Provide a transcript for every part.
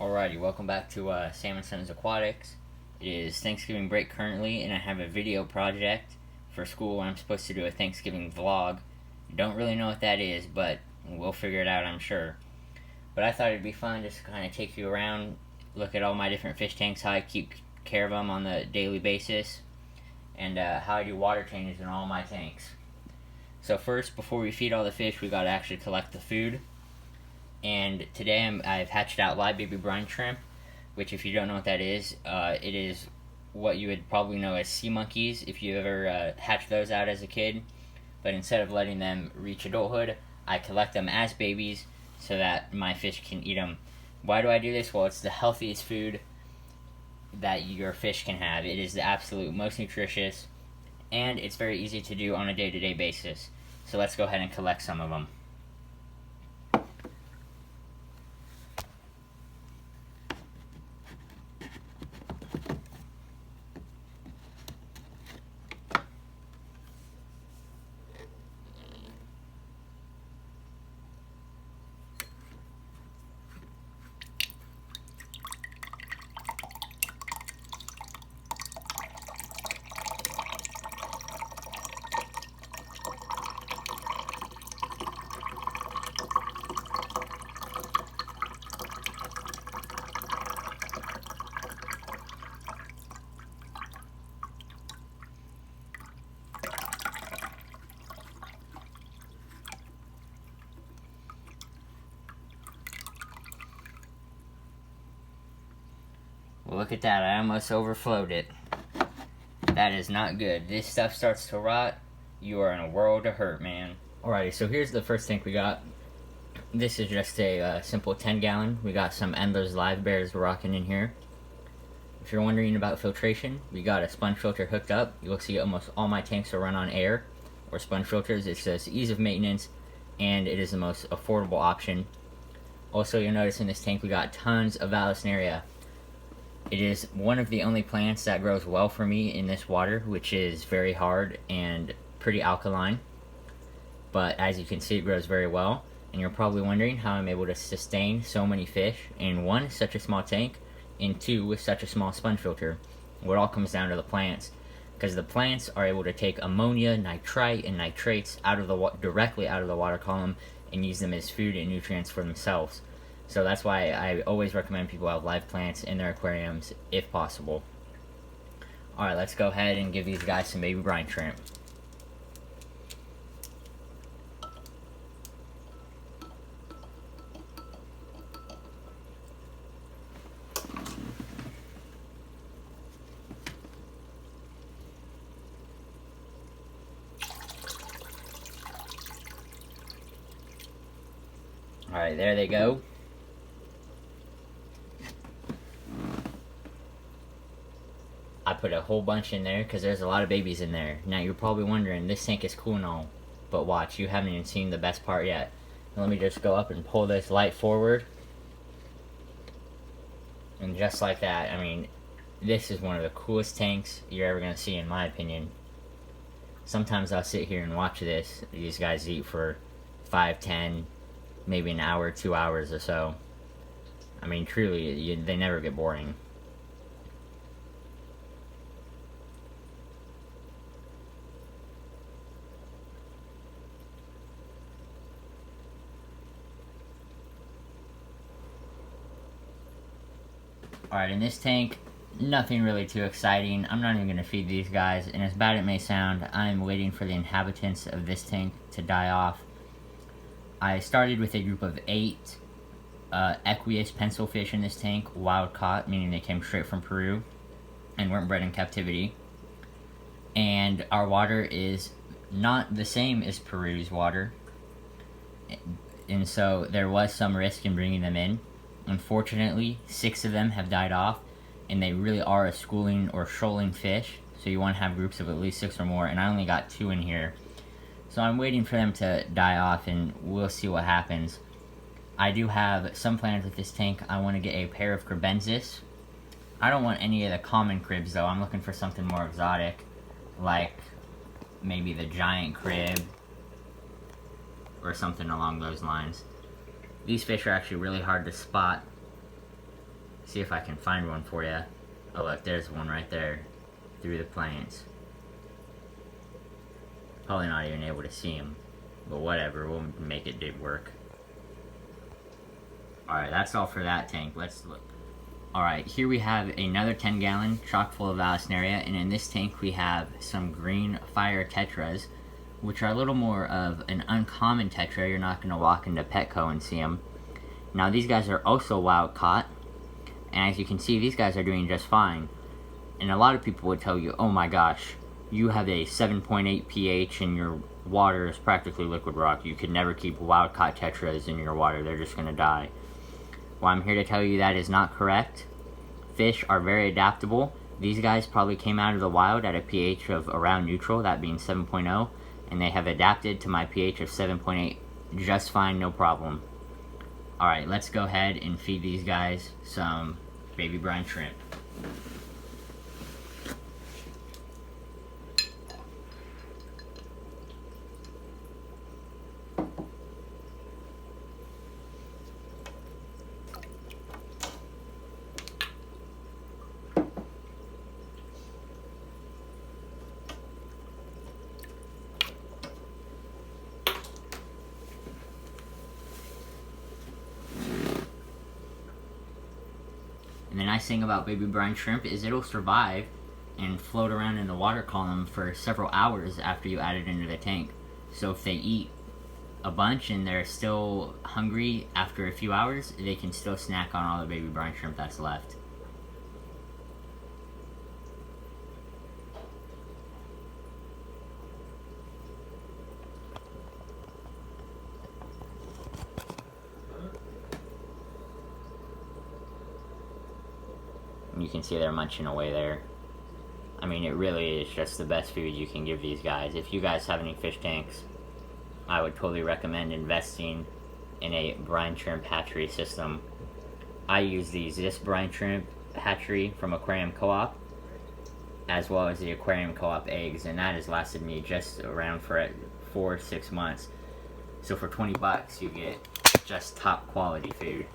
Alrighty, welcome back to Sam & Sons Aquatics. It is Thanksgiving break currently, and I have a video project for school where I'm supposed to do a Thanksgiving vlog. Don't really know what that is, but we'll figure it out, I'm sure. But I thought it'd be fun just to kind of take you around, look at all my different fish tanks, how I keep care of them on the daily basis, and how I do water changes in all my tanks. So first, before we feed all the fish, we gotta actually collect the food. And today I've hatched out live baby brine shrimp, which, if you don't know what that is, it is what you would probably know as sea monkeys if you ever hatched those out as a kid. But instead of letting them reach adulthood, I collect them as babies so that my fish can eat them. Why do I do this? Well, it's the healthiest food that your fish can have. It is the absolute most nutritious, and it's very easy to do on a day-to-day basis. So let's go ahead and collect some of them. Look at that, I almost overflowed it. That is not good. This stuff starts to rot, you are in a world of hurt, man. Alrighty, so here's the first tank we got. This is just a simple 10-gallon. We got some Endless Live Bears rocking in here. If you're wondering about filtration, we got a sponge filter hooked up. You'll see almost all my tanks are run on air or sponge filters. It's just ease of maintenance, and it is the most affordable option. Also, you'll notice in this tank we got tons of Vallisneria. It is one of the only plants that grows well for me in this water, which is very hard and pretty alkaline. But as you can see, it grows very well. And you're probably wondering how I'm able to sustain so many fish in one, such a small tank, and two, with such a small sponge filter. Well, it all comes down to the plants, because the plants are able to take ammonia, nitrite, and nitrates directly out of the water column and use them as food and nutrients for themselves. So that's why I always recommend people have live plants in their aquariums if possible. Alright, let's go ahead and give these guys some baby brine shrimp. Alright, there they go. I put a whole bunch in there because there's a lot of babies in there. Now you're probably wondering, this tank is cool and all, but watch, you haven't even seen the best part yet. Let me just go up and pull this light forward. And just like that, I mean, this is one of the coolest tanks you're ever going to see, in my opinion. Sometimes I'll sit here and watch these guys eat for 5, 10, maybe an hour, 2 hours or so. I mean, truly, they never get boring. Alright, in this tank, nothing really too exciting. I'm not even going to feed these guys, and as bad it may sound, I'm waiting for the inhabitants of this tank to die off. I started with a group of 8 aqueous pencil fish in this tank, wild caught, meaning they came straight from Peru and weren't bred in captivity. And our water is not the same as Peru's water, and so there was some risk in bringing them in. Unfortunately, 6 of them have died off, and they really are a schooling or shoaling fish, so you want to have groups of at least 6 or more, and I only got 2 in here. So I'm waiting for them to die off, and we'll see what happens. I do have some plans with this tank. I want to get a pair of cribensis. I don't want any of the common cribs, though. I'm looking for something more exotic, like maybe the giant crib, or something along those lines. These fish are actually really hard to spot. See if I can find one for you. Oh look, there's one right there through the plants. Probably not even able to see him, but whatever, we'll make it do work. Alright, that's all for that tank. Let's look. Alright, here we have another 10-gallon chock full of Vallisneria, and in this tank we have some green fire tetras, which are a little more of an uncommon tetra. You're not going to walk into Petco and see them. Now these guys are also wild caught, and as you can see, these guys are doing just fine. And a lot of people would tell you, oh my gosh, you have a 7.8 pH and your water is practically liquid rock. You could never keep wild caught tetras in your water. They're just going to die. Well, I'm here to tell you that is not correct. Fish are very adaptable. These guys probably came out of the wild at a pH of around neutral, that being 7.0, and they have adapted to my pH of 7.8 just fine, no problem. Alright, let's go ahead and feed these guys some baby brine shrimp. And the nice thing about baby brine shrimp is it'll survive and float around in the water column for several hours after you add it into the tank. So if they eat a bunch and they're still hungry after a few hours, they can still snack on all the baby brine shrimp that's left. You can see they're munching away there. I mean, it really is just the best food you can give these guys. If you guys have any fish tanks, I would totally recommend investing in a brine shrimp hatchery system. I use this brine shrimp hatchery from Aquarium Co-op, as well as the Aquarium Co-op eggs, and that has lasted me just around for 4 to 6 months. So for 20 bucks, you get just top quality food.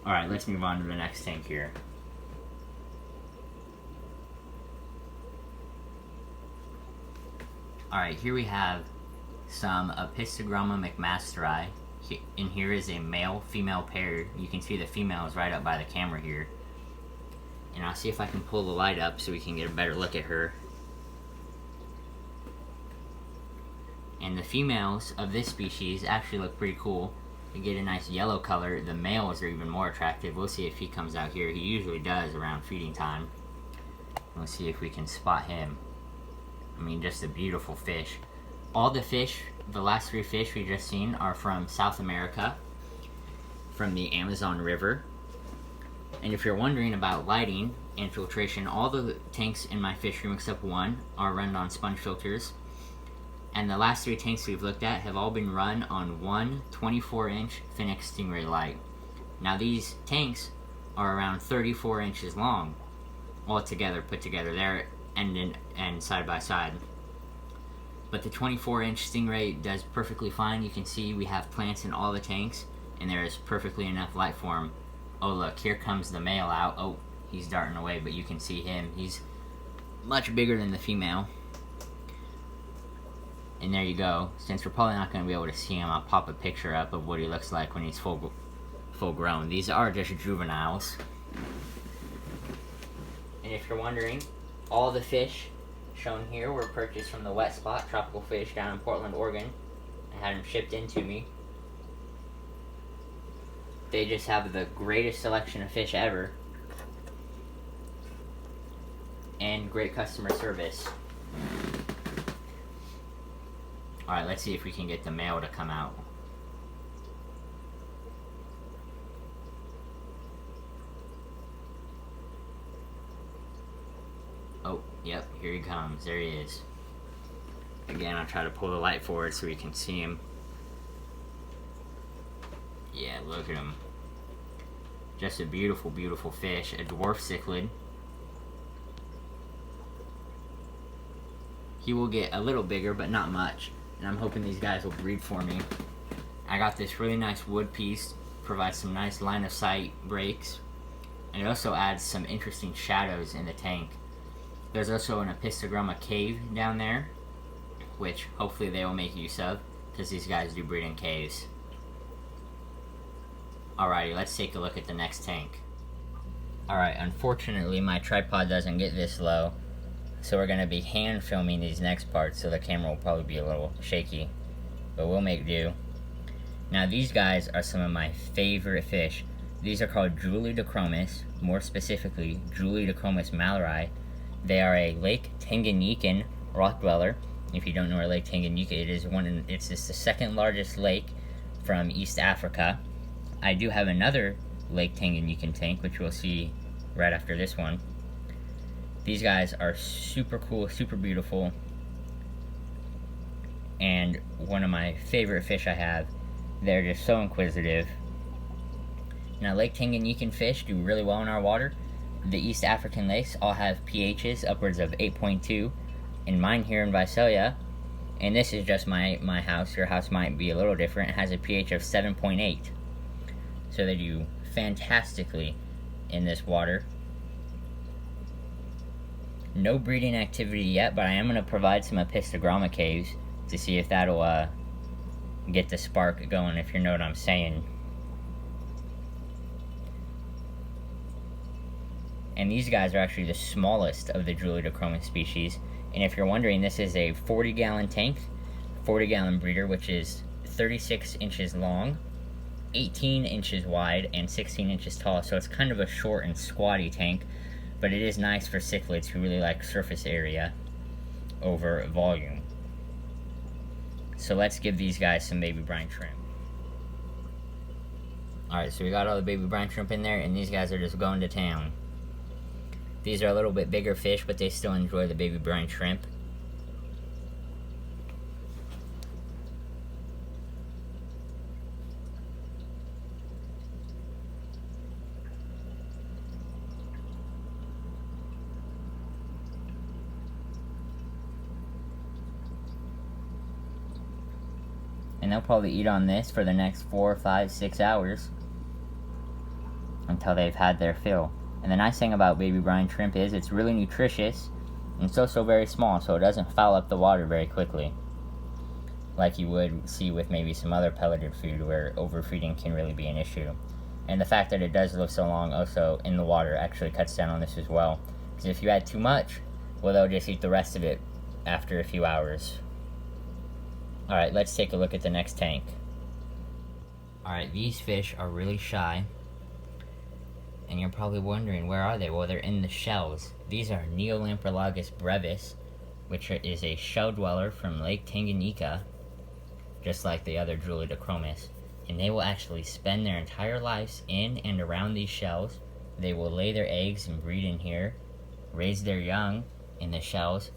Alright, let's move on to the next tank here. Alright, here we have some Apistogramma McMasteri. And here is a male-female pair. You can see the female is right up by the camera here. And I'll see if I can pull the light up so we can get a better look at her. And the females of this species actually look pretty cool. You get a nice yellow color. The males are even more attractive. We'll see if he comes out here. He usually does around feeding time. We'll see if we can spot him. I mean, just a beautiful fish. All the fish, the last 3 fish we just seen, are from South America, from the Amazon River. And if you're wondering about lighting and filtration, all the tanks in my fish room except one are run on sponge filters. And the last 3 tanks we've looked at have all been run on one 24-inch Fenix Stingray light. Now these tanks are around 34 inches long, all together, put together there, end side by side. But the 24-inch Stingray does perfectly fine. You can see we have plants in all the tanks, and there is perfectly enough light for them. Oh look, here comes the male out. Oh, he's darting away, but you can see him. He's much bigger than the female. And there you go. Since we're probably not going to be able to see him, I'll pop a picture up of what he looks like when he's full grown. These are just juveniles. And if you're wondering, all the fish shown here were purchased from the Wet Spot Tropical Fish down in Portland, Oregon. I had them shipped in to me. They just have the greatest selection of fish ever. And great customer service. Alright, let's see if we can get the male to come out. Oh, yep, here he comes. There he is. Again, I'll try to pull the light forward so we can see him. Yeah, look at him. Just a beautiful, beautiful fish. A dwarf cichlid. He will get a little bigger, but not much. and I'm hoping these guys will breed for me. I got this really nice wood piece, provides some nice line of sight breaks, and it also adds some interesting shadows in the tank. There's also an Apistogramma cave down there, which hopefully they will make use of, because these guys do breed in caves. Alrighty, let's take a look at the next tank. Alright, unfortunately my tripod doesn't get this low, so we're going to be hand filming these next parts, so the camera will probably be a little shaky, but we'll make do. Now these guys are some of my favorite fish. These are called Julidochromis, more specifically Julidochromis mallory. They are a Lake Tanganyikan rock dweller. If you don't know where Lake Tanganyika it's the second largest lake from East Africa. I do have another Lake Tanganyikan tank, which we'll see right after this one. These guys are super cool, super beautiful, and one of my favorite fish I have. They're just so inquisitive. Now, Lake Tanganyikan fish do really well in our water. The East African lakes all have pHs upwards of 8.2, and mine here in Visalia, and this is just my house, your house might be a little different, it has a pH of 7.8. So they do fantastically in this water. No breeding activity yet, but I am going to provide some Apistogramma caves to see if that'll get the spark going, if you know what I'm saying. And these guys are actually the smallest of the Julidochromis species. And if you're wondering, this is a 40-gallon tank, 40-gallon breeder, which is 36 inches long, 18 inches wide, and 16 inches tall. So it's kind of a short and squatty tank, but it is nice for cichlids who really like surface area over volume. So let's give these guys some baby brine shrimp. Alright, so we got all the baby brine shrimp in there, and these guys are just going to town. These are a little bit bigger fish, but they still enjoy the baby brine shrimp. And they'll probably eat on this for the next 4, 5, 6 hours until they've had their fill. And the nice thing about baby brine shrimp is it's really nutritious, and it's also very small, so it doesn't foul up the water very quickly, like you would see with maybe some other pelleted food where overfeeding can really be an issue. And the fact that it does live so long also in the water actually cuts down on this as well, because if you add too much, well, they'll just eat the rest of it after a few hours. Alright, let's take a look at the next tank. Alright, these fish are really shy. And you're probably wondering, where are they? Well, they're in the shells. These are Neolamprologus brevis, which is a shell dweller from Lake Tanganyika, just like the other Julidochromis. And they will actually spend their entire lives in and around these shells. They will lay their eggs and breed in here, raise their young in the shells,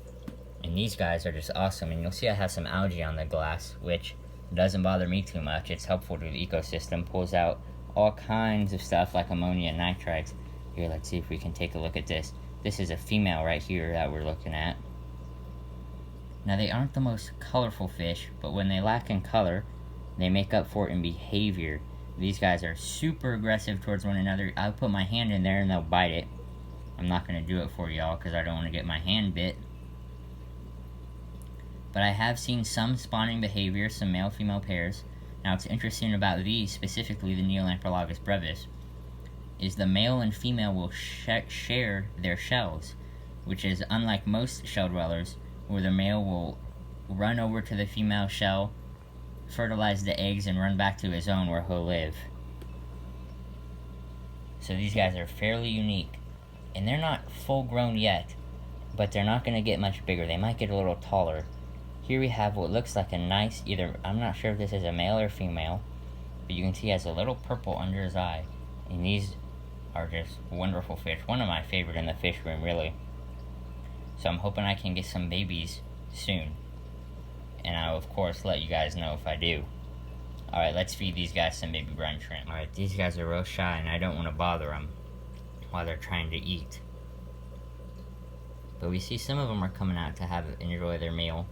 and these guys are just awesome. And you'll see I have some algae on the glass, which doesn't bother me too much. It's helpful to the ecosystem, pulls out all kinds of stuff like ammonia and nitrites. Here, let's see if we can take a look at this. This is a female right here that we're looking at. Now, they aren't the most colorful fish, but when they lack in color, they make up for it in behavior. These guys are super aggressive towards one another. I'll put my hand in there and they'll bite it. I'm not going to do it for y'all because I don't want to get my hand bit. But I have seen some spawning behavior, some male-female pairs. Now, what's interesting about these, specifically the Neolamprologus brevis, is the male and female will share their shells, which is unlike most shell dwellers, where the male will run over to the female shell, fertilize the eggs, and run back to his own where he'll live. So these guys are fairly unique. And they're not full grown yet, but they're not going to get much bigger. They might get a little taller. Here we have what looks like a nice, I'm not sure if this is a male or female, but you can see he has a little purple under his eye. And these are just wonderful fish. One of my favorite in the fish room, really. So I'm hoping I can get some babies soon. And I'll, of course, let you guys know if I do. Alright, let's feed these guys some baby brine shrimp. Alright, these guys are real shy, and I don't want to bother them while they're trying to eat. But we see some of them are coming out to enjoy their meal.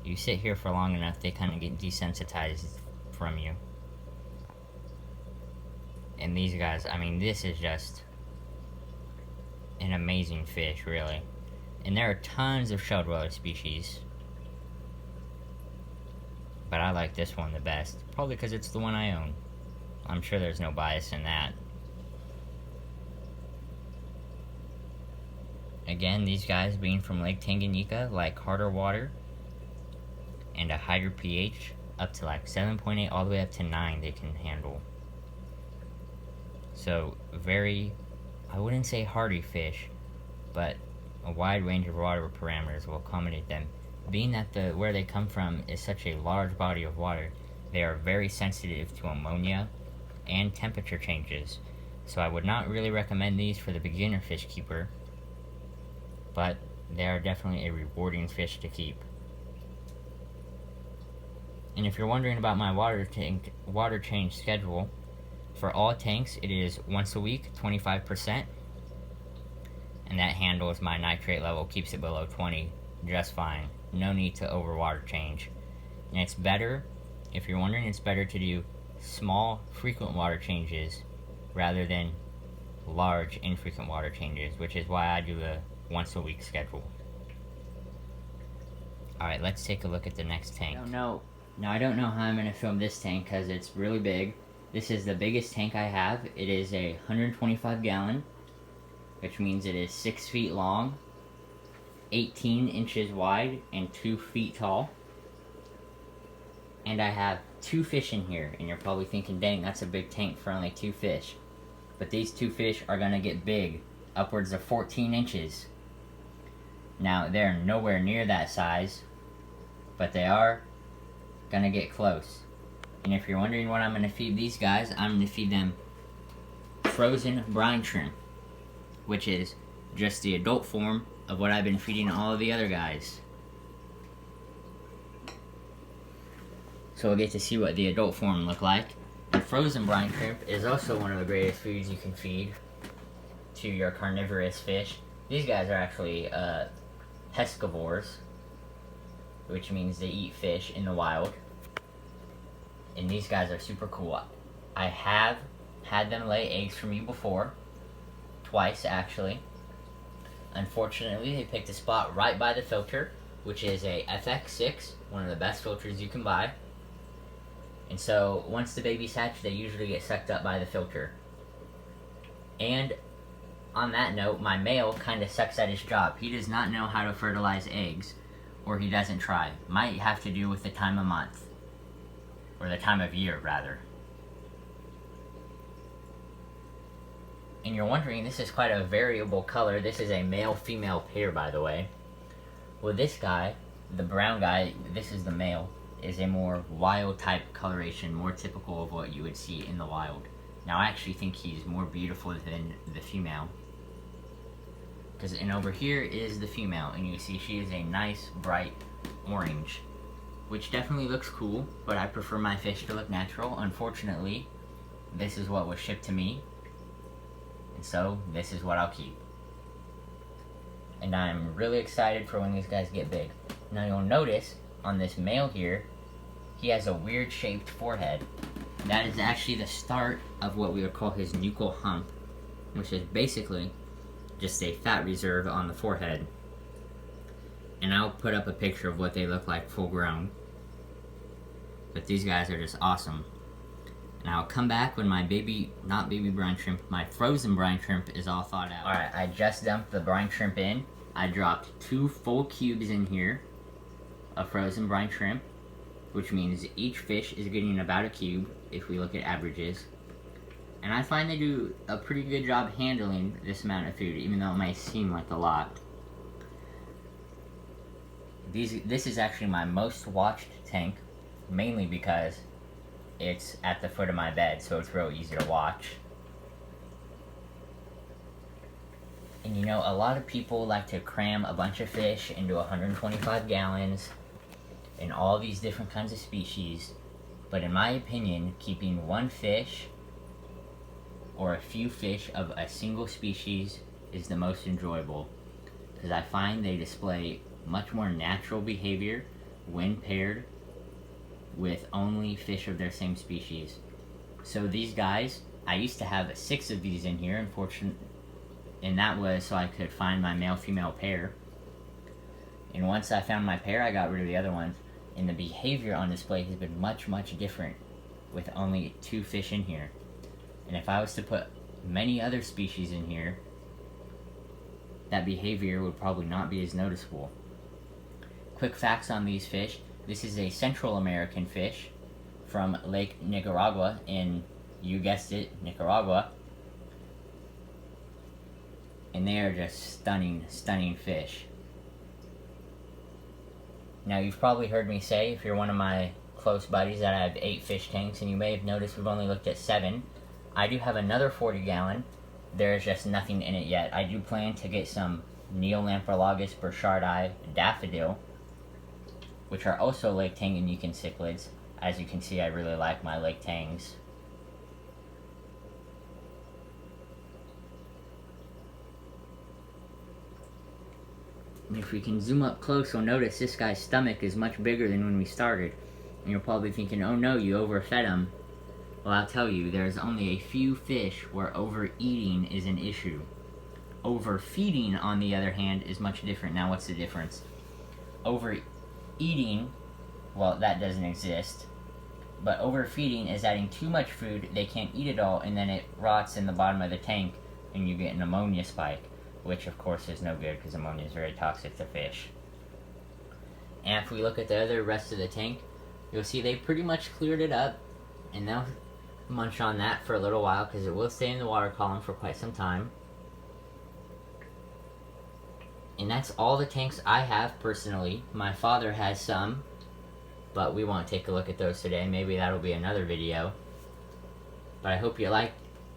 You sit here for long enough, they kind of get desensitized from you. And these guys, I mean, this is just an amazing fish, really. And there are tons of shell dweller species, but I like this one the best, probably because it's the one I own. I'm sure there's no bias in that. Again, these guys being from Lake Tanganyika like harder water and a higher pH, up to like 7.8 all the way up to 9 they can handle. So very, I wouldn't say hardy fish, but a wide range of water parameters will accommodate them. Being that where they come from is such a large body of water, they are very sensitive to ammonia and temperature changes. So I would not really recommend these for the beginner fish keeper, but they are definitely a rewarding fish to keep. And if you're wondering about my water change schedule, for all tanks it is once a week, 25%, and that handles my nitrate level, keeps it below 20 just fine. No need to over water change. And it's better, if you're wondering, it's better to do small, frequent water changes rather than large, infrequent water changes, which is why I do the once a week schedule. Alright, let's take a look at the next tank. Now I don't know how I'm going to film this tank because it's really big. This is the biggest tank I have. It is a 125 gallon, which means it is 6 feet long, 18 inches wide, and 2 feet tall. And I have 2 fish in here, and you're probably thinking, dang, that's a big tank for only 2 fish. But these 2 fish are going to get big, upwards of 14 inches. Now, they're nowhere near that size, but they are going to get close. And if you're wondering what I'm going to feed these guys, I'm going to feed them frozen brine shrimp, which is just the adult form of what I've been feeding all of the other guys. So we'll get to see what the adult form look like. And frozen brine shrimp is also one of the greatest foods you can feed to your carnivorous fish. These guys are actually pescivores, which means they eat fish in the wild. And these guys are super cool. I have had them lay eggs for me before. Twice, actually. Unfortunately, they picked a spot right by the filter, which is a FX6, one of the best filters you can buy. And so, once the babies hatch, they usually get sucked up by the filter. And on that note, my male kind of sucks at his job. He does not know how to fertilize eggs, or he doesn't try. Might have to do with the time of month. Or the time of year, rather. And you're wondering, this is quite a variable color. This is a male-female pair, by the way. Well, this guy, the brown guy, this is the male, is a more wild-type coloration, more typical of what you would see in the wild. Now, I actually think he's more beautiful than the female. And over here is the female, and you see she is a nice, bright orange, which definitely looks cool, but I prefer my fish to look natural. Unfortunately, this is what was shipped to me, and so this is what I'll keep. And I'm really excited for when these guys get big. Now you'll notice, on this male here, he has a weird shaped forehead. That is actually the start of what we would call his nuchal hump, which is basically just a fat reserve on the forehead. And I'll put up a picture of what they look like full grown. But these guys are just awesome. And I'll come back when my not baby brine shrimp, my frozen brine shrimp is all thawed out. Alright, I just dumped the brine shrimp in. I dropped 2 full cubes in here of frozen brine shrimp, which means each fish is getting about a cube if we look at averages. And I find they do a pretty good job handling this amount of food, even though it may seem like a lot. This is actually my most watched tank, mainly because it's at the foot of my bed, so it's real easy to watch. And you know, a lot of people like to cram a bunch of fish into 125 gallons and all these different kinds of species, but in my opinion, keeping one fish or a few fish of a single species is the most enjoyable, because I find they display much more natural behavior when paired with only fish of their same species. So these guys, I used to have 6 of these in here, and that was so I could find my male-female pair. And once I found my pair, I got rid of the other ones. And the behavior on display has been much, much different with only 2 fish in here. And if I was to put many other species in here, that behavior would probably not be as noticeable. Quick facts on these fish. This is a Central American fish from Lake Nicaragua in, you guessed it, Nicaragua. And they are just stunning, stunning fish. Now, you've probably heard me say, if you're one of my close buddies, that I have 8 fish tanks, and you may have noticed we've only looked at 7. I do have another 40-gallon. There's just nothing in it yet. I do plan to get some Neolamprologus burchardi daffodil, which are also Lake Tanganyika cichlids. As you can see, I really like my Lake Tangs. And if we can zoom up close, we'll notice this guy's stomach is much bigger than when we started. And you're probably thinking, oh no, you overfed him. Well, I'll tell you, there's only a few fish where overeating is an issue. Overfeeding, on the other hand, is much different. Now, what's the difference? Overeating, well, that doesn't exist. But overfeeding is adding too much food, they can't eat it all, and then it rots in the bottom of the tank, and you get an ammonia spike, which, of course, is no good, because ammonia is very toxic to fish. And if we look at the rest of the tank, you'll see they pretty much cleared it up, and they'll munch on that for a little while because it will stay in the water column for quite some time. And that's all the tanks I have personally. My father has some, but we won't take a look at those today. Maybe that'll be another video. But I hope you like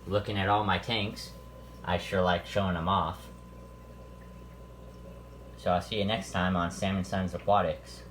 looking at all my tanks. I sure like showing them off. So I'll see you next time on Sam & Sons Aquatics.